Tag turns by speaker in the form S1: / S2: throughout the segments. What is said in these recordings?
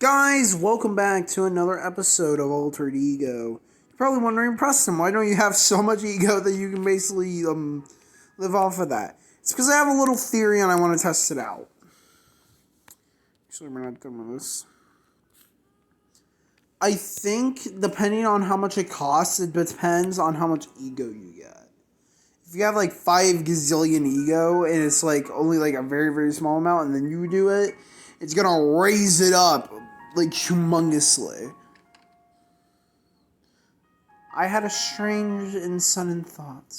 S1: Guys, welcome back to another episode of Altered Ego. You're probably wondering, Preston, why don't you have so much ego that you can basically live off of that? It's because I have a little theory and I want to test it out. Actually, we're not done with this. I think, depending on how much it costs, it depends on how much ego you get. If you have like 5 gazillion ego and it's like only like a very, very small amount and then you do it, it's gonna raise it up like humongously. I had a strange and sudden thought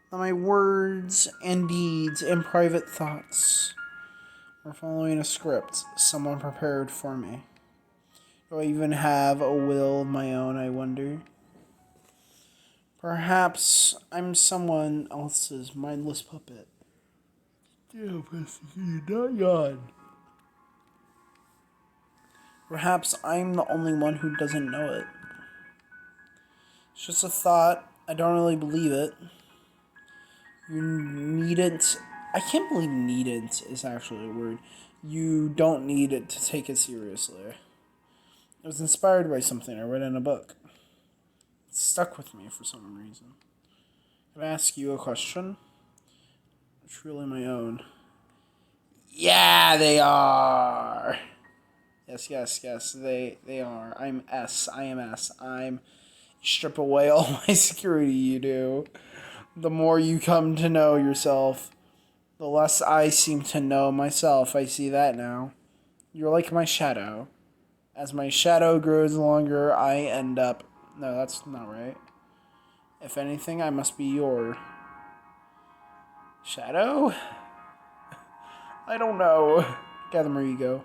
S1: that my words and deeds and private thoughts were following a script someone prepared for me. Do I even have a will of my own, I wonder? Perhaps I'm someone else's mindless puppet. Damn, you're not yawn. Perhaps I'm the only one who doesn't know it. It's just a thought. I don't really believe it. You needn't... I can't believe needn't is actually a word. You don't need it to take it seriously. It was inspired by something I read in a book. It stuck with me for some reason. Can I ask you a question? It's really my own. Yeah, they are! Yes, they are. I'm S. I am S. You strip away all my security, you do. The more you come to know yourself, the less I seem to know myself. I see that now. You're like my shadow. As my shadow grows longer, I end up... No, that's not right. If anything, I must be your... shadow? I don't know. Gather more ego.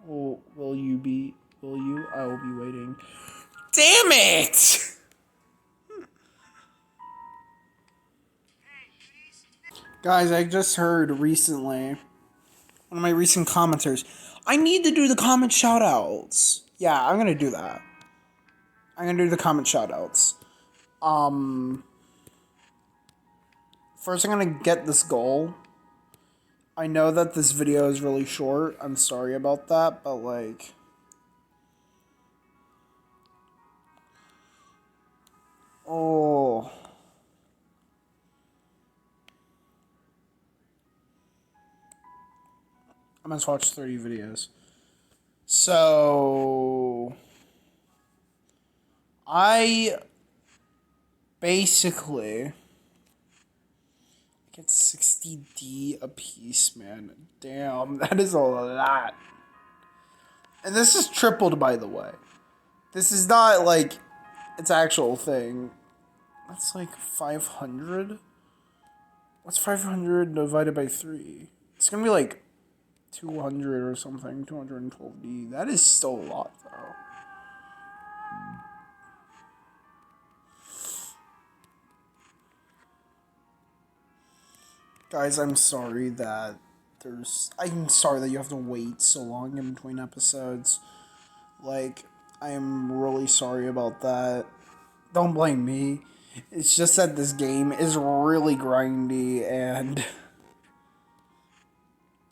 S1: Will you be... Will you? I will be waiting. Damn it! Guys, I just heard recently, one of my recent commenters, I need to do the comment shoutouts. Yeah, I'm gonna do that. I'm gonna do the comment shoutouts. First I'm gonna get this goal. I know that this video is really short. I'm sorry about that, but like... Oh... I'm gonna watch 30 videos. So... I... basically... get 60D a piece, man. Damn, that is a lot. And this is tripled, by the way. This is not, like, its actual thing. That's like 500? What's 500 divided by 3? It's gonna be like 200 or something. 212D. That is still a lot, though. Guys, I'm sorry that I'm sorry that you have to wait so long in between episodes. Like, I am really sorry about that. Don't blame me. It's just that this game is really grindy and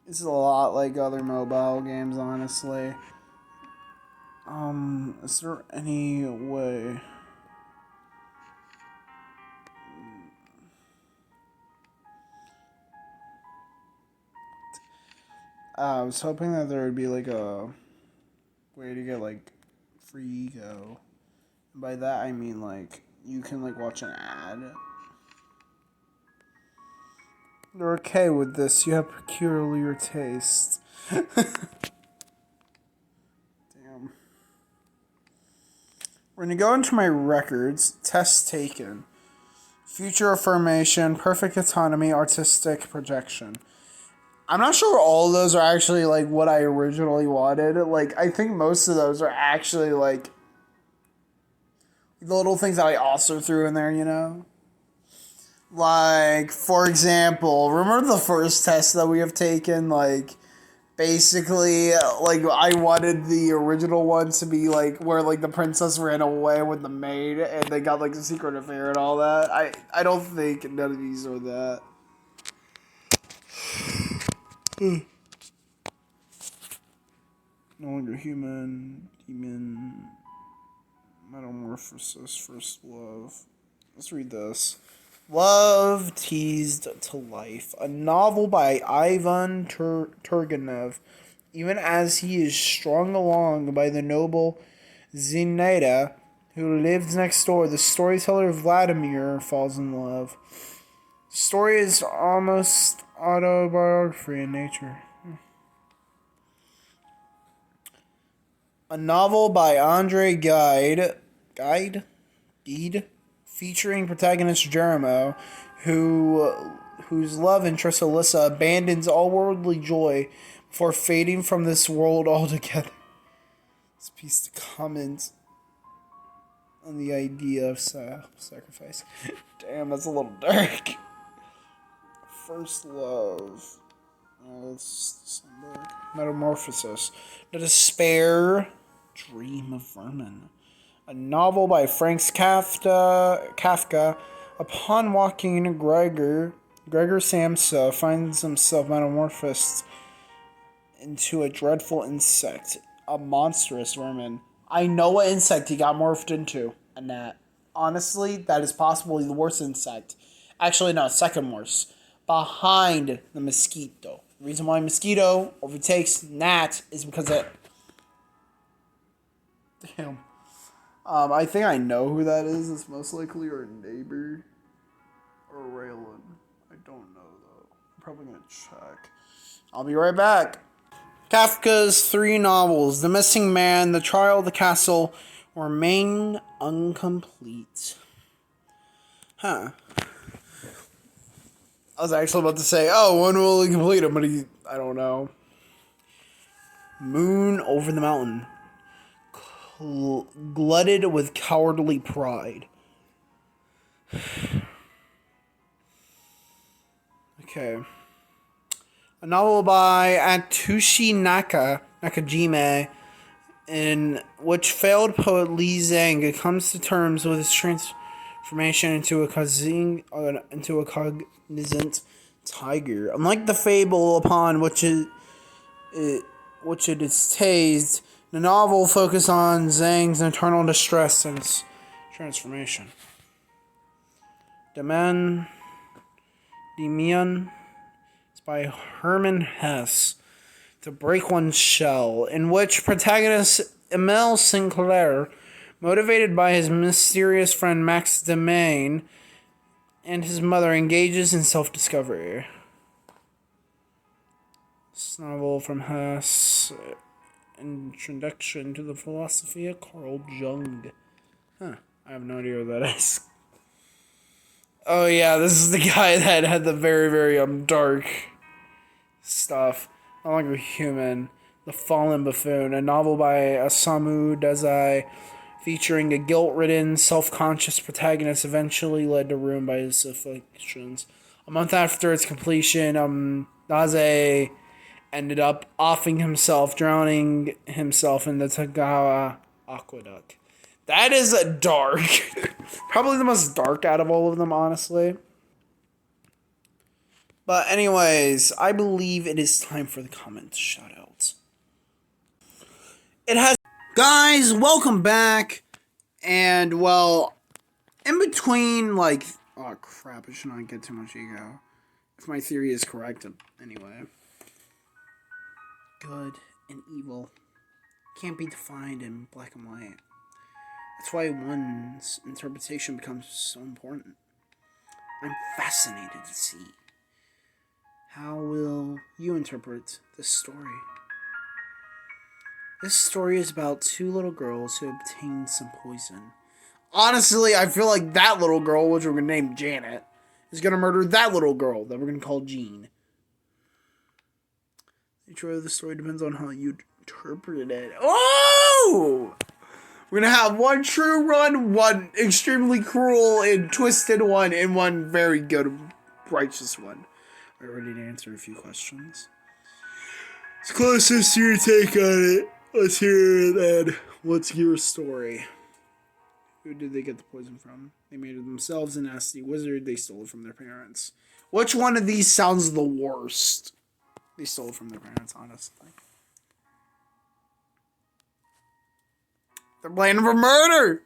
S1: it's a lot like other mobile games, honestly. Is there any way... I was hoping that there would be like a way to get like free ego. And by that I mean like you can like watch an ad. You're okay with this. You have peculiar taste. Damn. We're gonna go into my records. Test taken. Future affirmation, perfect autonomy, artistic projection. I'm not sure all of those are actually, like, what I originally wanted. Like, I think most of those are actually, like, the little things that I also threw in there, you know? Like, for example, remember the first test that we have taken? Like, basically, like, I wanted the original one to be, like, where, like, the princess ran away with the maid and they got, like, a secret affair and all that. I don't think none of these are that. No longer human, demon, metamorphosis, first love. Let's read this. Love Teased to Life, a novel by Ivan Turgenev. Even as he is strung along by the noble Zinaida, who lives next door, the storyteller Vladimir falls in love. The story is almost autobiography in nature. A novel by Andrei Gide, featuring protagonist Jeremo, whose love interest Alyssa abandons all worldly joy before fading from this world altogether. This piece to comment on the idea of sacrifice. Damn, that's a little dark. First love. Metamorphosis. The Despair. Dream of Vermin. A novel by Frank Kafka. Upon walking, Gregor Samsa finds himself metamorphosed into a dreadful insect. A monstrous vermin. I know what insect he got morphed into. A gnat. Honestly, that is possibly the worst insect. Actually, no, second worst. Behind the mosquito. The reason why mosquito overtakes gnat is because it... Damn. I think I know who that is. It's most likely our neighbor. Or Raylan. I don't know, though. I'm probably going to check. I'll be right back. Kafka's 3 novels, The Missing Man, The Trial of the Castle, remain incomplete. Huh. I was actually about to say, when will he complete them? But I don't know. Moon over the mountain. Glutted with cowardly pride. Okay. A novel by Atsushi Nakajime, in which failed poet Li Zhang comes to terms with his transformation into a cognizant tiger. Unlike the fable upon which it is tased, the novel focuses on Zhang's internal distress and his transformation. Demian is by Hermann Hesse. To Break One's Shell, in which protagonist Emile Sinclair, motivated by his mysterious friend Max Demain and his mother, engages in self-discovery. This novel from Hesse, Introduction to the Philosophy of Carl Jung. I have no idea what that is. Oh yeah, this is the guy that had the very, very dark stuff. No Longer Human. The Fallen Buffoon. A novel by Osamu Dazai, featuring a guilt-ridden, self-conscious protagonist eventually led to ruin by his afflictions. A month after its completion, Dazai ended up offing himself, drowning himself in the Tagawa Aqueduct. That is a dark. Probably the most dark out of all of them, honestly. But anyways, I believe it is time for the comment shoutouts. Guys, welcome back. And, well, in between, oh crap, I should not get too much ego. If my theory is correct, anyway. Good and evil can't be defined in black and white. That's why one's interpretation becomes so important. I'm fascinated to see. How will you interpret this story? This story is about 2 little girls who obtain some poison. Honestly, I feel like that little girl, which we're going to name Janet, is going to murder that little girl that we're going to call Jean. The nature of the story depends on how you interpret it. Oh! We're going to have one true one, one extremely cruel and twisted one, and one very good, righteous one. Are you ready to answer a few questions? It's closest to your take on it. Let's hear it, then. What's your story? Who did they get the poison from? They made it themselves, a nasty wizard. They stole it from their parents. Which one of these sounds the worst? They stole it from their parents, honestly. They're planning for murder!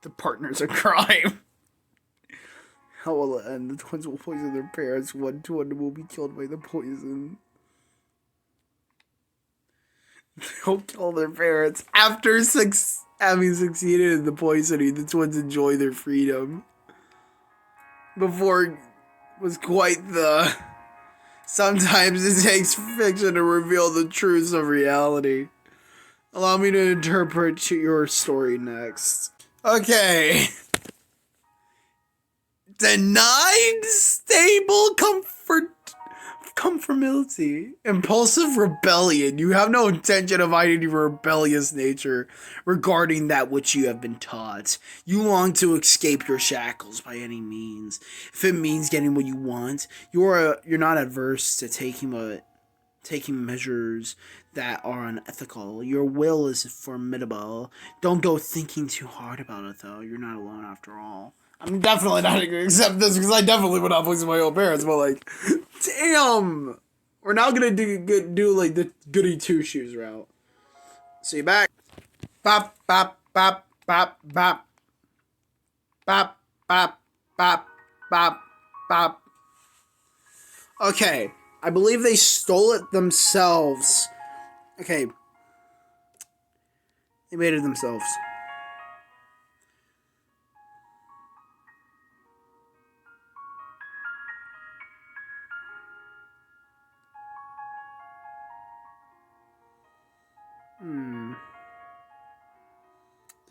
S1: The partners in crime. How will it end? The twins will poison their parents. One twin will be killed by the poison. They'll kill their parents. After having succeeded in the poisoning, the twins enjoy their freedom. Before it was quite the... Sometimes it takes fiction to reveal the truths of reality. Allow me to interpret your story next. Okay. Denied stable comfortability. Impulsive rebellion. You have no intention of hiding your rebellious nature regarding that which you have been taught. You long to escape your shackles by any means. If it means getting what you want, you're not adverse to taking measures that are unethical. Your will is formidable. Don't go thinking too hard about it, though. You're not alone after all. I'm definitely not going to accept this because I definitely would not poison my own parents, but like, damn! We're now going to do like the goody two shoes route. See you back. Bop, bop, bop, bop, bop. Bop, bop, bop, bop, bop. Okay, I believe they stole it themselves. Okay. They made it themselves.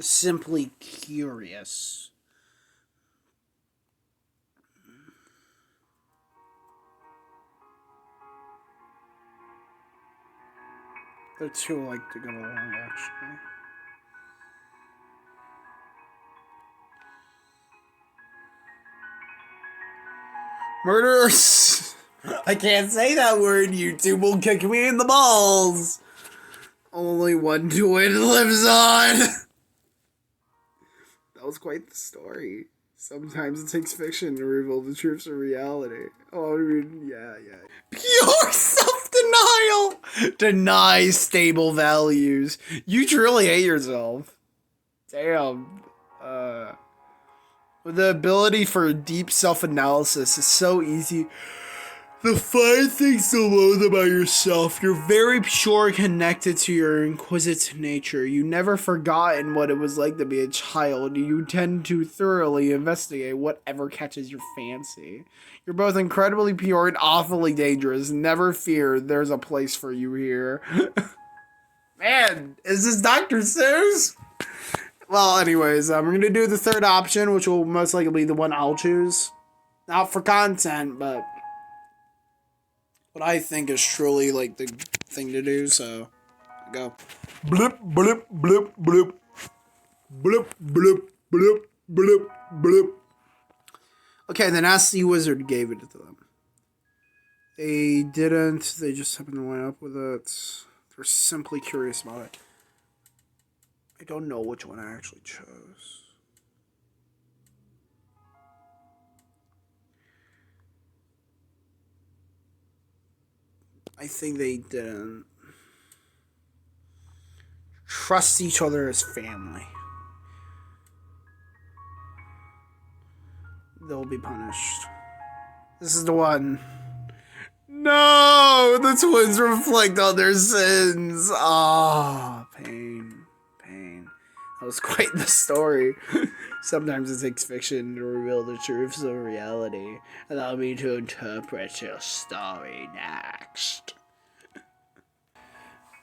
S1: Simply curious. The two like to get along, actually. Murderers! I can't say that word. YouTube will kick me in the balls. Only one twin lives on. That was quite the story. Sometimes it takes fiction to reveal the truths of reality. Oh, I mean, yeah. Pure self-denial! Deny stable values. You truly hate yourself. Damn. The ability for deep self-analysis is so easy to find things to loathe about yourself. You're very pure, connected to your inquisitive nature. You never forgotten what it was like to be a child. You tend to thoroughly investigate whatever catches your fancy. You're both incredibly pure and awfully dangerous. Never fear, there's a place for you here. Man, is this Dr. Seuss? Well, anyways, we're going to do the third option, which will most likely be the one I'll choose. Not for content, but what I think is truly, like, the thing to do, so go. Bloop, bloop, bloop, bloop. Bloop, bloop, bloop, bloop, bloop. Okay, the Nasty Wizard gave it to them. They didn't, they just happened to line up with it. They're simply curious about it. I don't know which one I actually chose. I think they didn't trust each other as family. They'll be punished. This is the one. No! The twins reflect on their sins. Ah, pain. That was quite the story. Sometimes it takes fiction to reveal the truths of reality. Allow me to interpret your story next.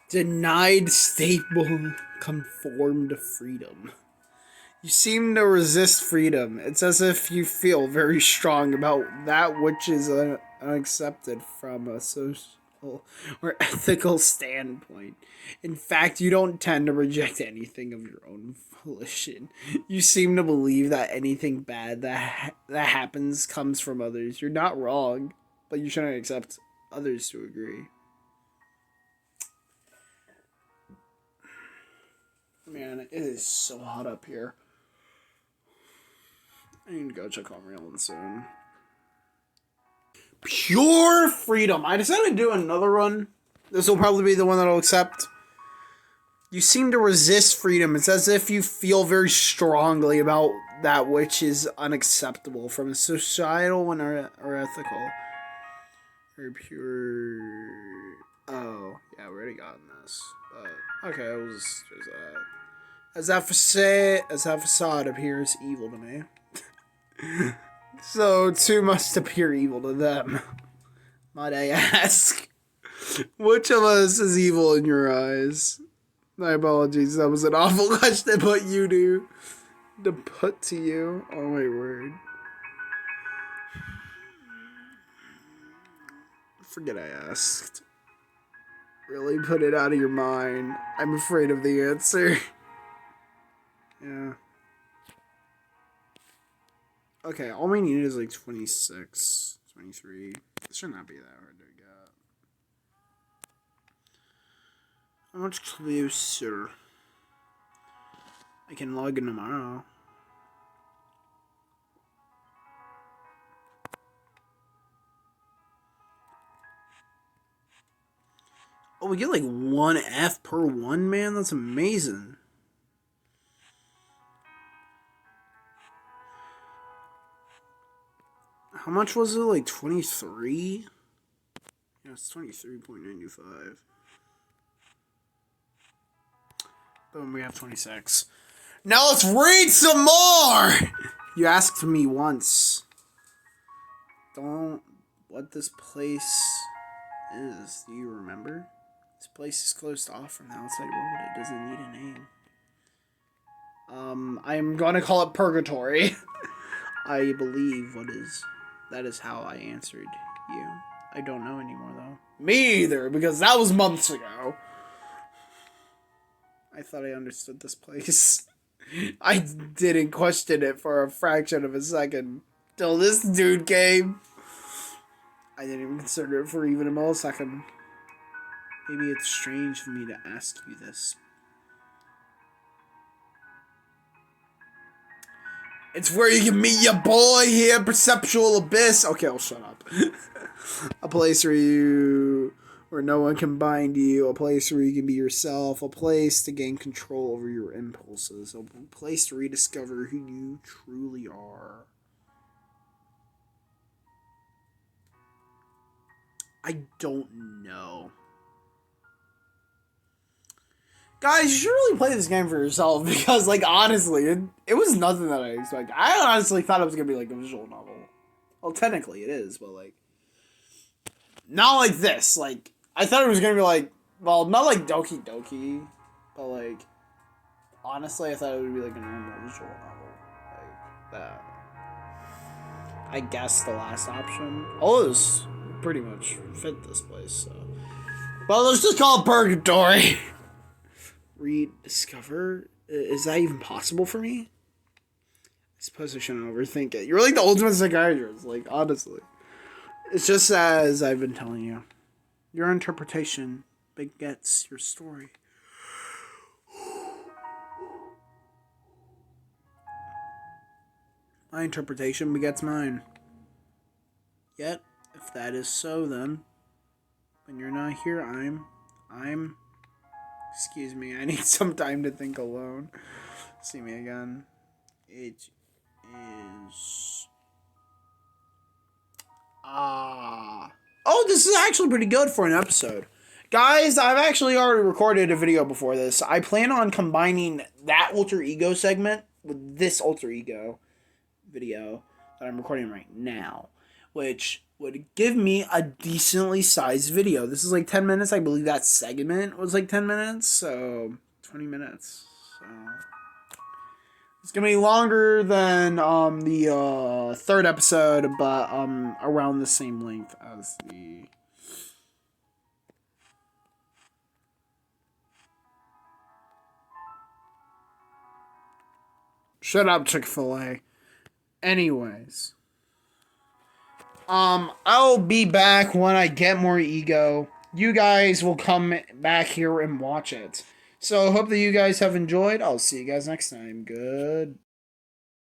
S1: Denied stable conformed freedom. You seem to resist freedom. It's as if you feel very strong about that which is unaccepted from a social or ethical standpoint. In fact, you don't tend to reject anything of your own volition. You seem to believe that anything bad that happens comes from others. You're not wrong, but you shouldn't accept others to agree. Man, it is so hot up here. I need to go check on Raylan soon. Pure freedom. I decided to do another one This will probably be the one that I'll accept. You seem to resist freedom. It's as if you feel very strongly about that which is unacceptable from a societal and or ethical. Or pure... Oh, yeah, we already gotten this. But, okay, we'll just choose that. As that facade appears evil to me. So, too must appear evil to them. Might I ask, which of us is evil in your eyes? My apologies, that was an awful question to put to you. Oh my word. Forget I asked. Really put it out of your mind. I'm afraid of the answer. Yeah. Okay, all we need is like 26, 23. It should not be that hard to get. How much closer? I can log in tomorrow. Oh, we get like 1 F per 1, man? That's amazing. How much was it? Like 23? Yeah, it's 23.95. Boom, we have 26. Now let's read some more! You asked me once. What this place is. Do you remember? This place is closed off from the outside world. It doesn't need a name. I'm gonna call it Purgatory. I believe that is how I answered you. I don't know anymore, though. Me either, because that was months ago. I thought I understood this place. I didn't question it for a fraction of a second. Till this dude came. I didn't even consider it for even a millisecond. Maybe it's strange for me to ask you this. It's where you can meet your boy here, Perceptual Abyss. Okay, I'll shut up. A place where no one can bind you. A place where you can be yourself. A place to gain control over your impulses. A place to rediscover who you truly are. I don't know. Guys, you should really play this game for yourself because, like, honestly, it was nothing that I expected. I honestly thought it was going to be, like, a visual novel. Well, technically it is, but, like, not like this. Like, I thought it was going to be, like, well, not like Doki Doki, but, like, honestly, I thought it would be, like, a normal visual novel. Like, that. I guess the last option. All of this pretty much fit this place, so. Well, let's just call it Purgatory. Rediscover? Is that even possible for me? I suppose I shouldn't overthink it. You're like the ultimate psychiatrist, like, honestly. It's just as I've been telling you. Your interpretation begets your story. My interpretation begets mine. Yet, if that is so, then, when you're not here, I'm... Excuse me, I need some time to think alone. See me again. It is... Oh, this is actually pretty good for an episode. Guys, I've actually already recorded a video before this. I plan on combining that alter ego segment with this alter ego video that I'm recording right now, which would give me a decently sized video. This is like 10 minutes. I believe that segment was like 10 minutes, so 20 minutes. So it's gonna be longer than the third episode, but around the same length as the... Shut up, Chick-fil-A. Anyways. I'll be back when I get more ego. You guys will come back here and watch it. So, hope that you guys have enjoyed. I'll see you guys next time. Good.